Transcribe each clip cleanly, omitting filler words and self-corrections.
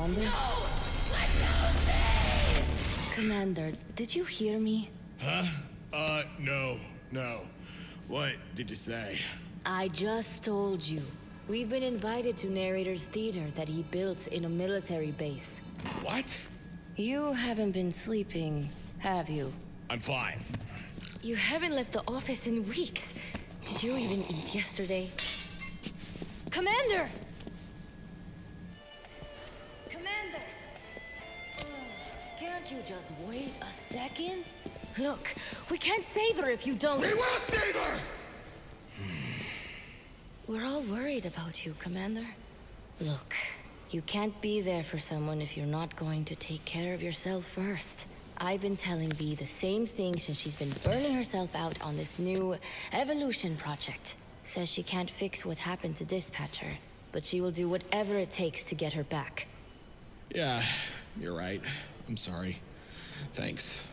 Commander? No! Let go of me! Commander, did you hear me? Huh? No. What did you say? I just told you. We've been invited to Narrator's theater that he built in a military base. What? You haven't been sleeping, have you? I'm fine. You haven't left the office in weeks. Did you even eat yesterday? Commander! Commander! Can't you just wait a second? Look, we can't save her if you don't... We will save her! We're all worried about you, Commander. Look, you can't be there for someone if you're not going to take care of yourself first. I've been telling Bee the same thing since she's been burning herself out on this new evolution project. Says she can't fix what happened to Dispatcher, but she will do whatever it takes to get her back. Yeah, you're right. I'm sorry. Thanks.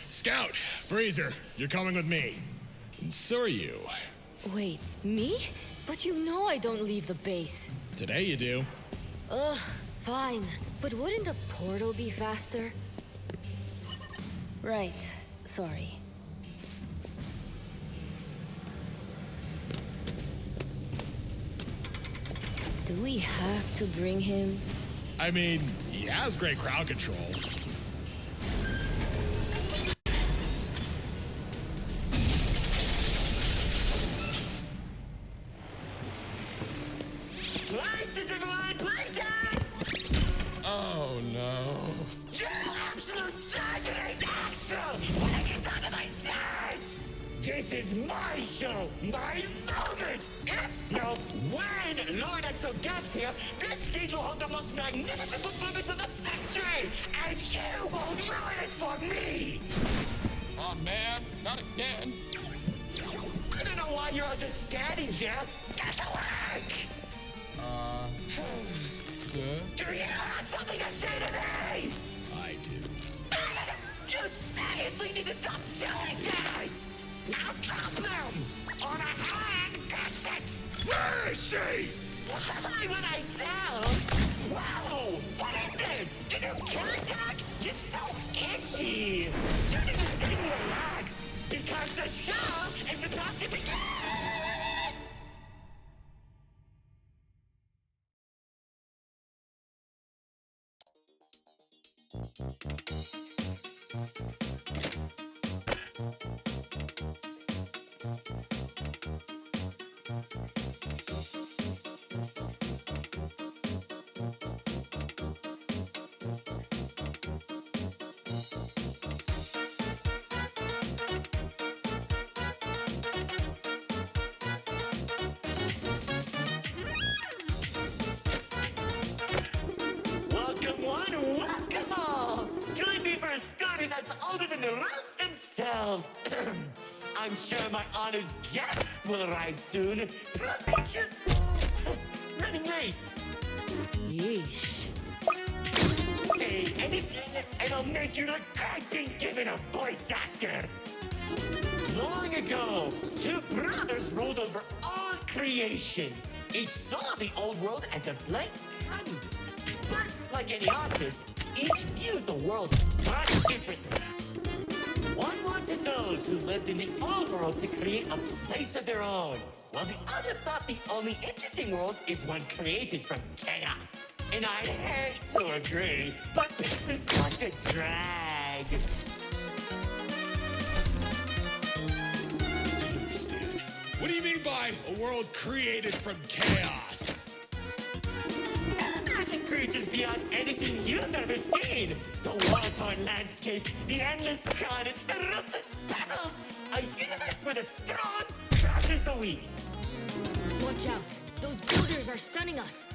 Scout, Freezer, you're coming with me. And so are you. Wait, me? But you know I don't leave the base. Today you do. Ugh, fine. But wouldn't a portal be faster? Right, sorry. Do we have to bring him? I mean, he has great crowd control. Places, everyone! Places! Oh, no. You absolute target extra! When I get down to my sex! This is my show, my moment! If, no, when Lord Exo gets here, this stage will hold the most magnificent performance of the century! And you won't ruin it for me! Oh, man, not again. I don't know why you're all just standing here. Get to work! Sir? Do you have something to say to me? I do. You seriously need to stop doing that! Now drop them! On a hand, that's it! Where is she? Why would I tell? Whoa! What is this? Did you kill attack? You're so itchy! You need to sit and relax, because the show is about to begin! Welcome one, welcome all! Join me for a story that's older than the roads themselves. I'm sure my honored guests will arrive soon. Probably just running late. Yeesh. Say anything, and I'll make you look great being given a voice actor. Long ago, two brothers ruled over all creation. Each saw the old world as a blank canvas. But like any artist, each viewed the world much differently. One wanted those who lived in the old world to create a place of their own, while the other thought the only interesting world is one created from chaos. And I'd hate to agree, but peace is such a drag. I don't understand. What do you mean by a world created from chaos? Imagine creatures beyond anything you've ever seen. The war-torn landscape, the endless carnage, the ruthless battles. A universe where the strong crushes the weak. Watch out. Those builders are stunning us.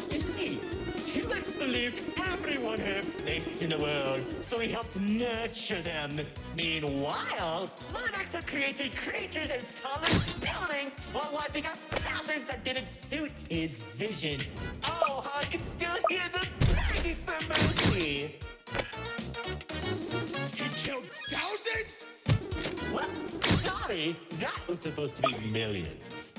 You see, T-Rex believed everyone had a place in the world, so he helped nurture them. Meanwhile, Lonaxa created creatures as tall as buildings while wiping out thousands that didn't suit his vision. Oh, how I can still hear them begging for mercy! He killed thousands? Whoops, sorry, that was supposed to be millions.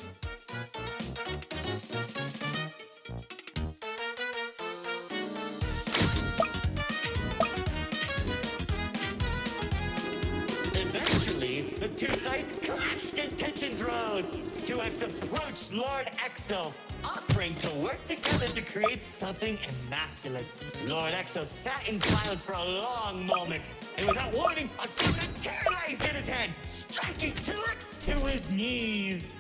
Naturally, the two sides clashed and tensions rose. 2X approached Lord Exo, offering to work together to create something immaculate. Lord Exo sat in silence for a long moment, and without warning, a sword materialized in his hand, striking 2X to his knees.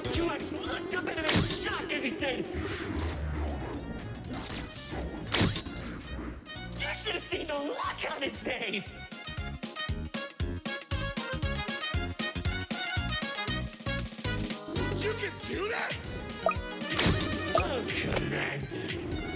2X looked up at him in shock as he said, "You should have seen the look on his face!" You can do that? Oh, Commander.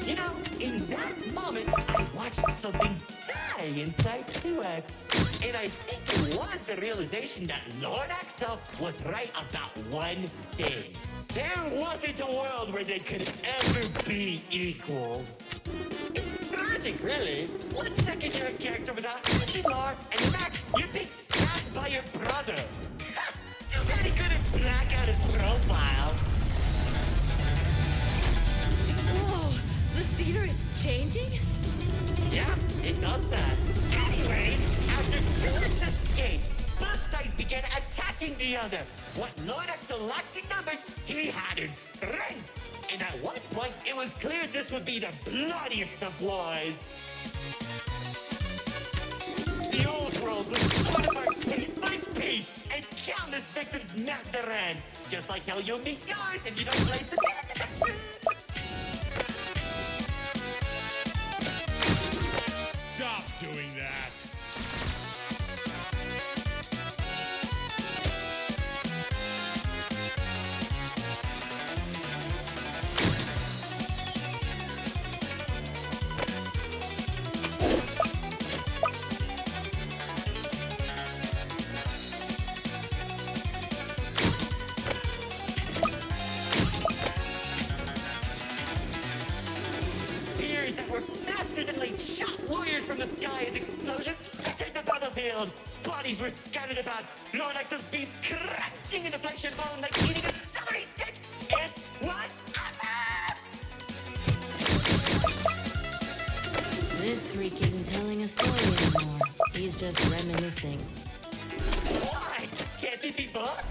You know, in that moment, I watched something die inside 2X. And I think it was the realization that Lord Exo was right about one thing. There wasn't a world where they could ever be equals. It's tragic, really. 1 second you're a character without any lore, and the next you're being stabbed by your brother. Too bad he couldn't black out his profile. Whoa, the theater is changing? Yeah, it does that. Anyways, after 2X escaped, both sides began attacking the other. What Lord Exo lacked in numbers, he had in strength. And at one point, it was clear this would be the bloodiest of wars. The old world was torn apart piece by piece, and countless victims met their end. Just like how you'll meet yours if you don't play severe detection. Stop doing that. Spears that were faster than late shot warriors from the sky as explosions littered the battlefield. Bodies were scattered about. Lord Exo's beast crunching into flesh and bone like eating a celery stick. It was awesome! This freak isn't telling a story anymore. He's just reminiscing. What? Can't it be both?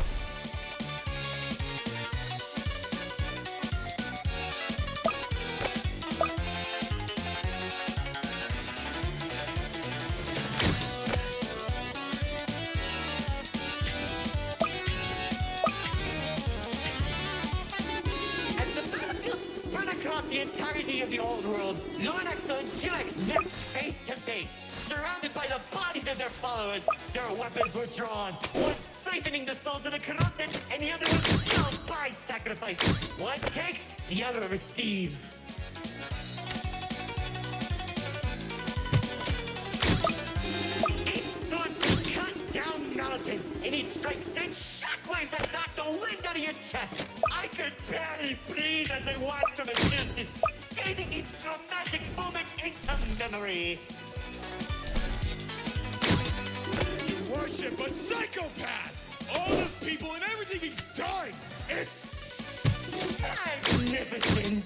As the battlefield spread across the entirety of the old world, Lord Exo and 2X met face to face. Surrounded by the bodies of their followers, their weapons were drawn. One siphoning the souls of the corrupted, and the other was killed by sacrifice. One takes, the other receives. Each sword would cut down mountains, and each strike sent shockwaves that knocked the wind out of your chest. I could barely breathe as I watched from a distance, scathing each dramatic moment into memory. You worship a psychopath! All those people and everything he's done! It's Magnificent!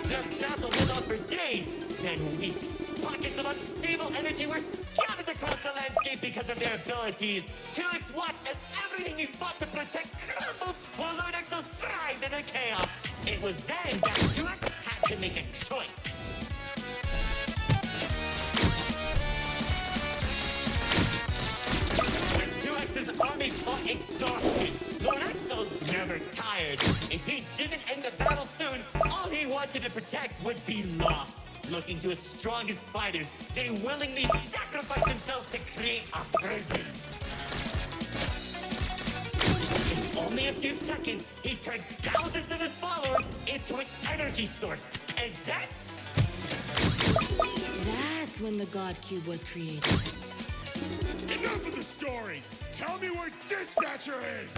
Their battle went on for days, then weeks. Pockets of unstable energy were scattered across the landscape because of their abilities. 2X watched as everything he fought to protect crumbled, while Lord Exo thrived in the chaos. It was then that 2X had to make a choice. When 2X's army fought exhausted, Lord Exo's never tired. If he didn't end the battle soon, all he wanted to protect would be lost. Looking to his strongest fighters, they willingly sacrificed themselves to create a prison. In only a few seconds, he turned thousands of his followers into an energy source. And then, That's when the God Cube was created. enough of the stories! Tell me where Dispatcher is!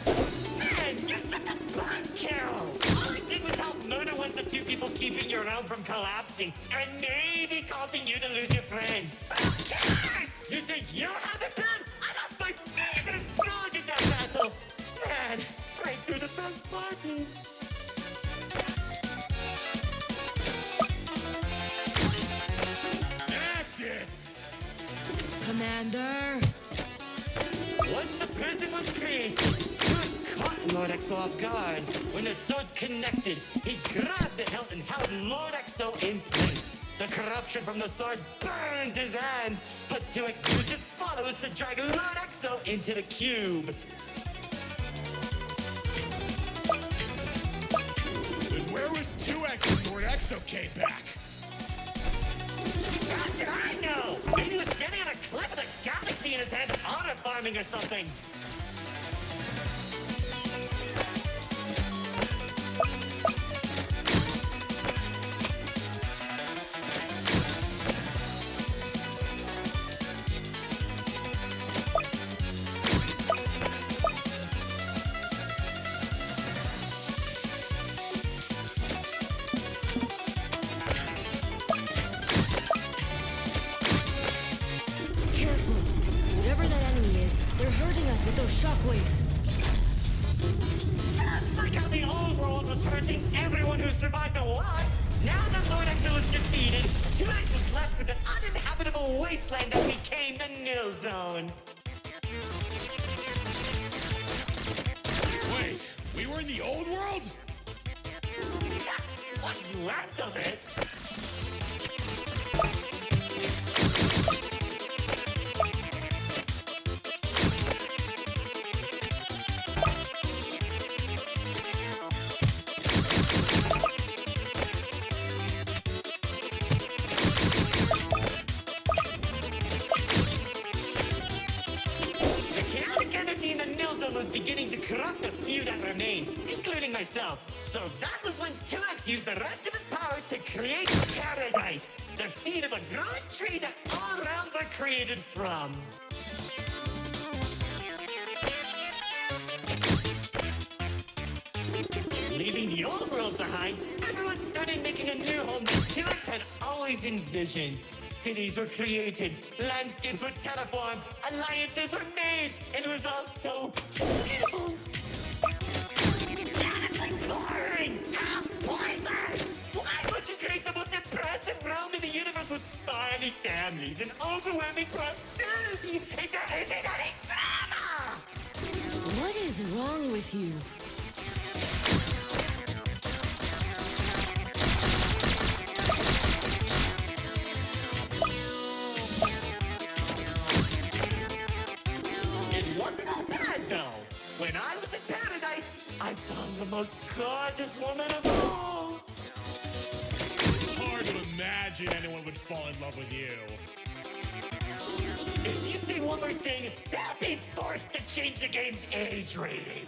man, you're such a buzzkill! All I did was help murder one of the two people keeping your realm from collapsing, and maybe causing you to lose your friend. Who cares? You think you have it bad? I lost my favorite frog in that battle! Man, right through the best parties. That's it! Commander. Commander! Once the prison was created, Trunks caught Lord Exo off guard. When the swords connected, he grabbed the hilt and held Lord Exo in place. The corruption from the sword burned his hands, but 2X used his followers to drag Lord Exo into the cube. Then where was 2X when Lord Exo came back? How should I know? Maybe he was standing on a cliff with a galaxy in his hand, honor farming or something. Careful. Whatever that enemy is, they're hurting us with those shockwaves. Just like how the old world was hurting everyone who survived the war, now that Lord Exo was defeated, 2X was left with an uninhabitable wasteland that became the Nil Zone. Wait, we were in the old world? What's left of it? The chaotic energy in the Nil Zone was beginning to corrupt the few that remained, including myself. So that was when 2X used the rest of his power to create Paradise, the seed of a growing tree that all realms are created from. Leaving the old world behind, everyone started making a new home that 2X had always envisioned. Cities were created, landscapes were terraformed, alliances were made, and it was all so beautiful. Honestly boring! How pointless! Why would you create the most impressive realm in the universe with spiny families and overwhelming prosperity if there isn't any drama? What is wrong with you? It wasn't all bad, though. When I was in Paradise, I found the most gorgeous woman of all. Hard to imagine anyone would fall in love with you. If you say one more thing, they'll be forced to change the game's age rating.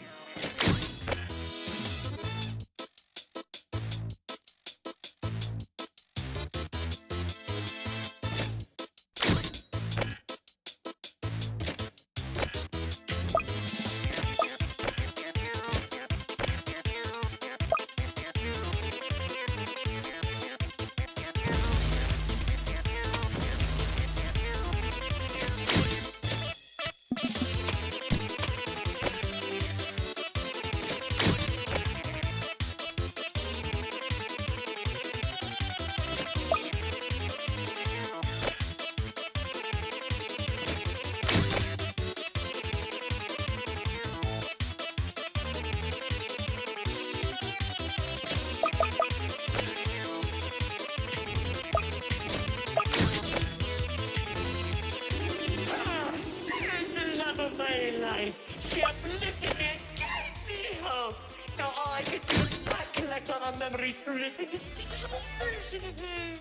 There's the love of my life. She uplifted me and gave me hope. Now all I can do is back collect all our memories through this indistinguishable version of her.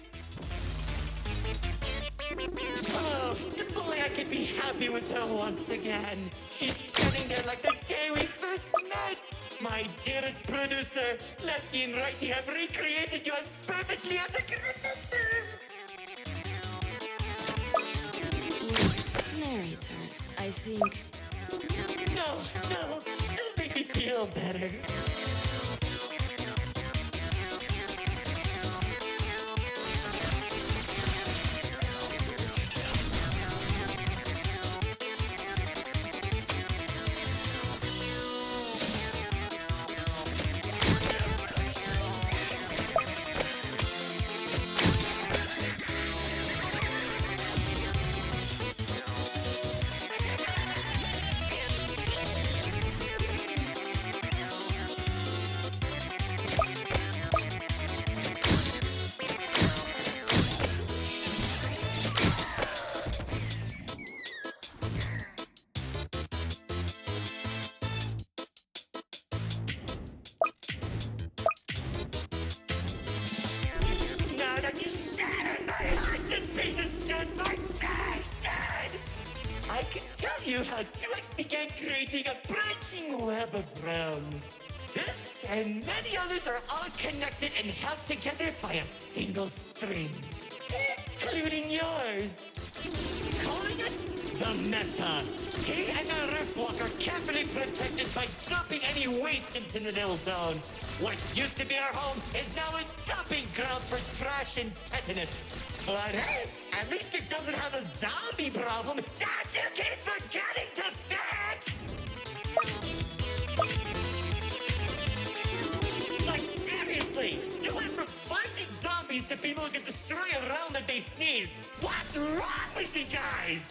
Oh, if only I could be happy with her once again. She's standing there like the day we first met. My dearest producer, Lefty and Righty have recreated you as perfectly as I can remember. Wait, narrator. I think... No, don't make me feel better. series is just like they did! I can tell you how 2X began creating a branching web of realms. This and many others are all connected and held together by a single string, including yours. Calling it the Meta. He and the Riftwalk are carefully protected by dumping any waste into the Nil Zone. What used to be our home is now a dumping ground for trash and tetanus. But hey, at least it doesn't have a zombie problem that you keep forgetting to fix! Like seriously, you went from fighting zombies to people who can destroy a realm that they sneeze. What's wrong with you guys?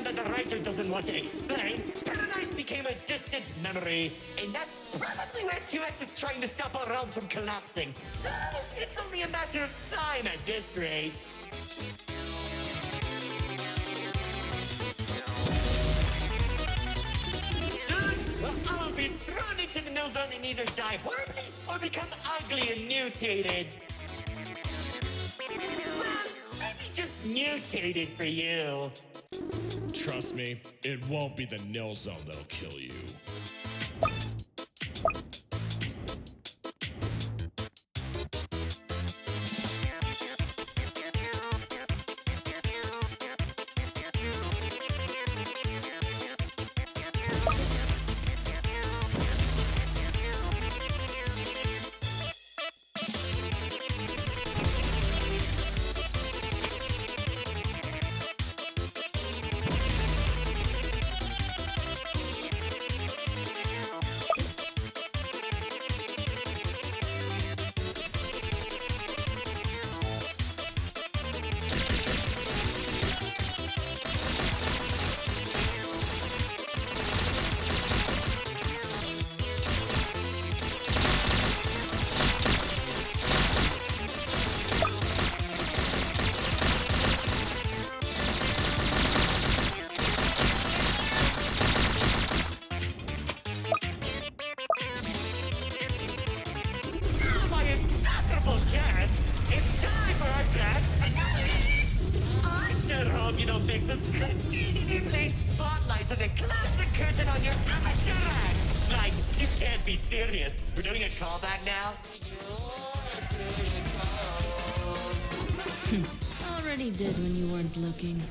That the writer doesn't want to explain, Paradise became a distant memory, and that's probably where 2X is trying to stop our realms from collapsing. Though it's only a matter of time at this rate. Soon, we'll all be thrown into the Nil Zone and either die horribly or become ugly and mutated. Well, maybe just mutated for you. Trust me, it won't be the Nil Zone that'll kill you. Fixers conveniently place spotlights as they close the curtain on your amateur act. Like, you can't be serious. We're doing a callback now? Already did when you weren't looking.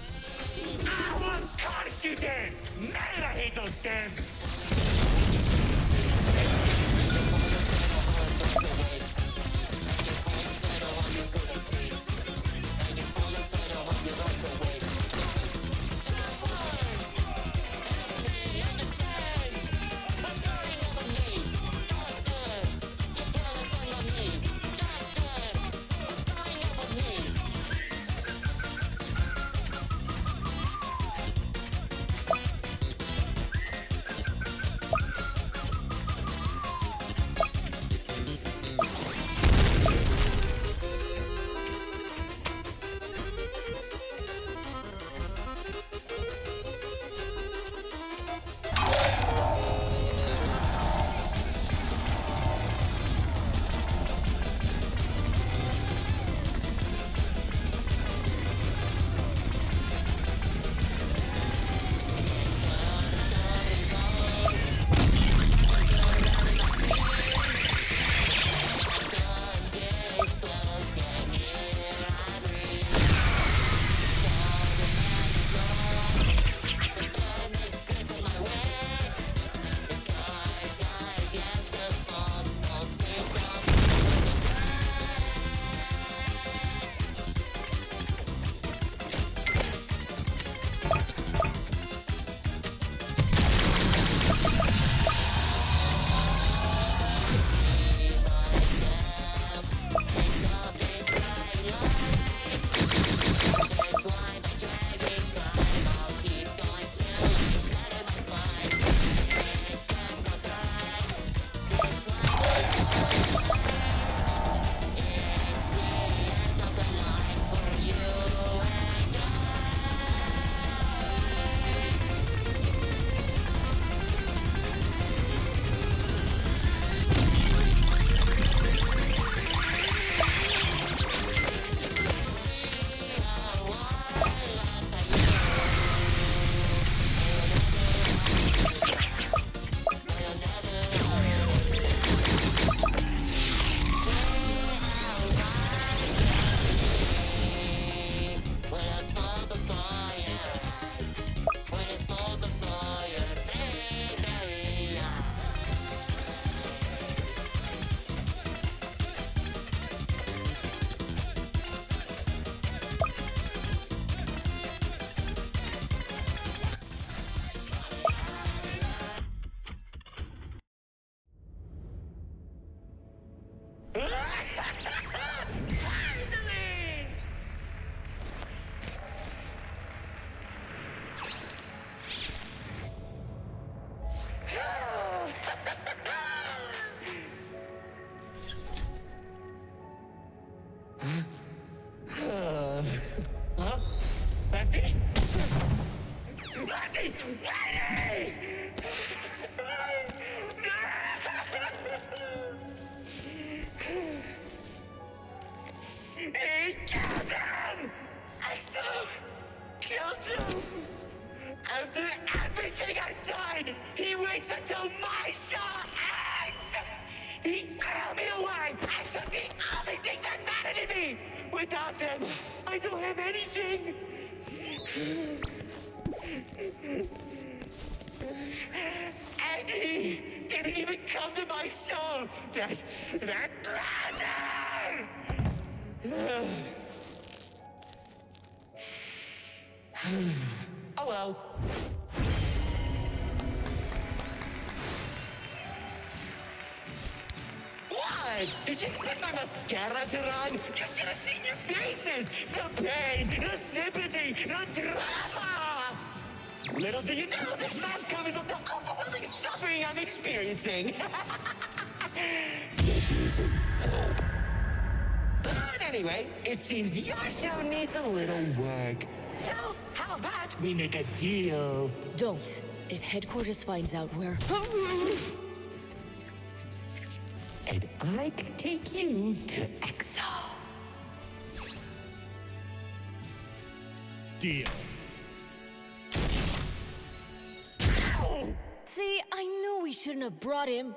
Oh, of course you did! Man, I hate those dance. He threw me away and took the only things that mattered to me! Without them, I don't have anything! And he didn't even come to my show! That loser! Oh well. What? Did you expect my mascara to run? You should have seen your faces! The pain, the sympathy, the drama! Little do you know, this mask covers up the overwhelming suffering I'm experiencing! This isn't help. But anyway, it seems your show needs a little work. So, how about we make a deal? Don't. If headquarters finds out we're... And I can take you to Exo. Deal. See, I knew we shouldn't have brought him.